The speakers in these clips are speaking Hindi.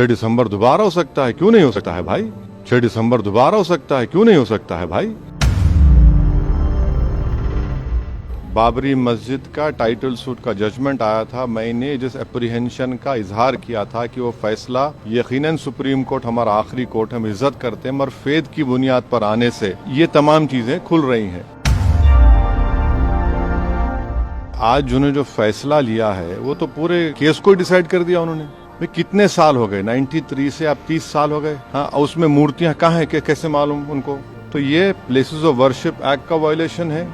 6 दिसंबर दोबारा हो सकता है, क्यों नहीं हो सकता है भाई? 6 दिसंबर दोबारा हो सकता है, क्यों नहीं हो सकता है भाई? बाबरी मस्जिद का टाइटल सूट का जजमेंट आया था। मैंने जिस एप्रीहेंशन का इजहार किया था कि वो फैसला यकीनन सुप्रीम कोर्ट हमारा आखिरी कोर्ट, हम इज्जत करते हैं, मगर फेद की बुनियाद पर आने से ये तमाम चीजें खुल रही हैं। आज जिन्होंने जो फैसला लिया है वो तो पूरे केस को डिसाइड कर दिया उन्होंने। भाई कितने साल हो गए, 93 से अब 30 साल हो गए। हाँ, उसमें मूर्तियां कहाँ हैं, कैसे मालूम उनको? तो ये प्लेसेस ऑफ वर्शिप एक्ट का वायलेशन है।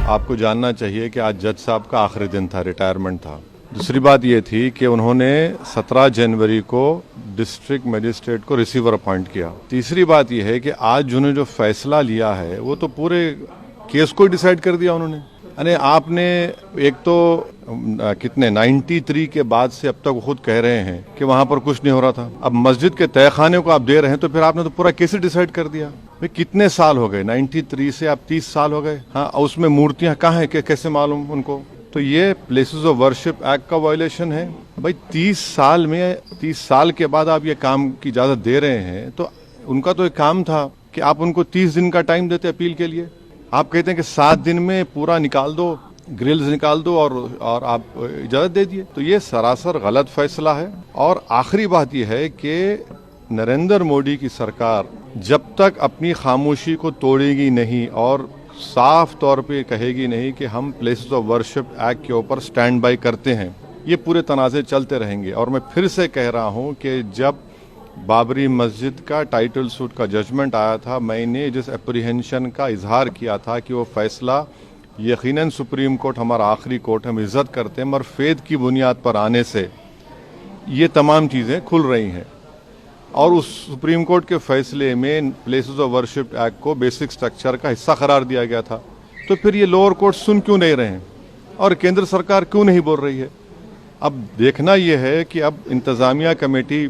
आपको जानना चाहिए कि आज जज साहब का आखिरी दिन था, रिटायरमेंट था। दूसरी बात ये थी कि उन्होंने 17 जनवरी को डिस्ट्रिक्ट मजिस्ट्रेट को रिसीवर अपॉइंट किया। तीसरी बात यह है कि आज जिन्होंने जो फैसला लिया है वो तो पूरे केस को डिसाइड कर दिया उन्होंने। यानी आपने एक तो कितने 93 के बाद से अब तक खुद कह रहे हैं कि वहां पर कुछ नहीं हो रहा था। अब मस्जिद के तहखाने को आप दे रहे हैं तो फिर आपने तो पूरा केस डिसाइड कर दिया। भाई कितने साल हो गए, 93 से अब 30 साल हो गए। हाँ, उसमें मूर्तियां कहाँ हैं, कैसे मालूम उनको? तो ये प्लेसेस ऑफ वर्शिप एक्ट का वायलेशन है। भाई 30 साल के बाद आप ये काम की इजाजत दे रहे हैं तो उनका तो एक काम था कि आप उनको 30 दिन का टाइम देते अपील के लिए। आप कहते हैं कि 7 दिन में पूरा निकाल दो, ग्रिल्स निकाल दो और आप इजाजत दे दिए। तो ये सरासर गलत फैसला है। और आखिरी बात यह है कि नरेंद्र मोदी की सरकार जब तक अपनी खामोशी को तोड़ेगी नहीं और साफ तौर पे कहेगी नहीं कि हम प्लेसेस ऑफ वर्शिप एक्ट के ऊपर स्टैंड बाय करते हैं, ये पूरे तनाज़े चलते रहेंगे। और मैं फिर से कह रहा हूं कि जब बाबरी मस्जिद का टाइटल सूट का जजमेंट आया था, मैंने जिस एप्रीहेंशन का इजहार किया था कि वो फैसला यकीनन सुप्रीम कोर्ट हमारा आखिरी कोर्ट, हम इज्जत करते हैं, मगर फेद की बुनियाद पर आने से ये तमाम चीज़ें खुल रही हैं। और उस सुप्रीम कोर्ट के फैसले में प्लेसेस ऑफ वर्शिप एक्ट को बेसिक स्ट्रक्चर का हिस्सा करार दिया गया था। तो फिर ये लोअर कोर्ट सुन क्यों नहीं रहे हैं और केंद्र सरकार क्यों नहीं बोल रही है? अब देखना यह है कि अब इंतजामिया कमेटी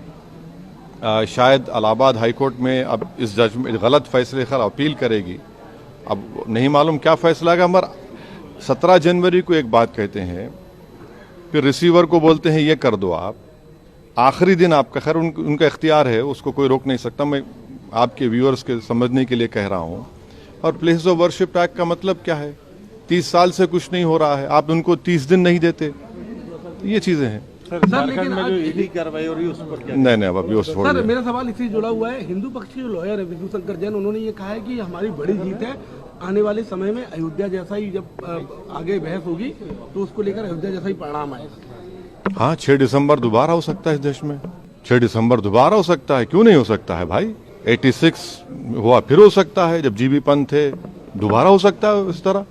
शायद इलाहाबाद हाई कोर्ट में अब इस जजमेंट गलत फैसले का अपील करेगी। अब नहीं मालूम क्या फैसला है, मगर 17 जनवरी को एक बात कहते हैं, फिर रिसीवर को बोलते हैं ये कर दो आप। आखिरी दिन आपका, खैर उनका इख्तियार है, उसको कोई रोक नहीं सकता। मैं आपके व्यूअर्स के समझने के लिए कह रहा हूँ। और प्लेसेस ऑफ वर्शिप एक्ट का मतलब क्या है? 30 साल से कुछ नहीं हो रहा है, आप उनको 30 दिन नहीं देते। ये चीजें हैं सर, लेकिन जो ईडी कार्रवाई हो रही है उस पर क्या? नहीं अब अभी उस सर, मेरा सवाल इससे जुड़ा हुआ है। हिंदू पक्ष के जो लॉयर है विष्णु शंकर जैन, उन्होंने ये कहा है कि हमारी बड़ी जीत है। आने वाले समय में अयोध्या जैसा ही जब आगे बहस होगी तो उसको लेकर अयोध्या जैसा ही परिणाम आएगा। हाँ, 6 दिसंबर दोबारा हो सकता है इस देश में। 6 दिसंबर दोबारा हो सकता है, क्यों नहीं हो सकता है भाई? 86 हुआ, फिर हो सकता है जब जीबी पंत थे, दोबारा हो सकता है इस तरह।